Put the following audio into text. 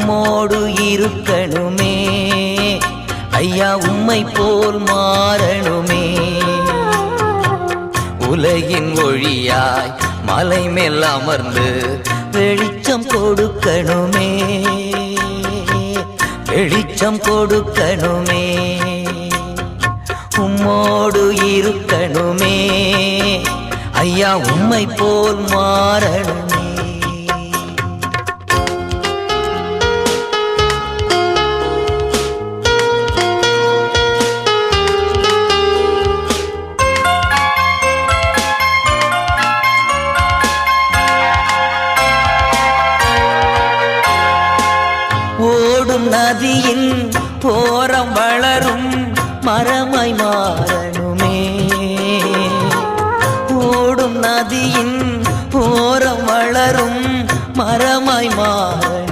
உம்மோடு இருக்கணுமே ஐயா, உம்மை போல் மாறணுமே. உலகின் ஒளியாய் மலை மேல் அமர்ந்து வெளிச்சம் கொடுக்கணுமே, வெளிச்சம் கொடுக்கணுமே. உம்மோடு இருக்கணுமே ஐயா, உம்மை போல் மாறணுமே. ஓடும் நதியின் ஓரம் வளரும் மரமாய் மாறணுமே. ஓடும் நதியின் ஓரம் வளரும் மரமாய் மாறணுமே.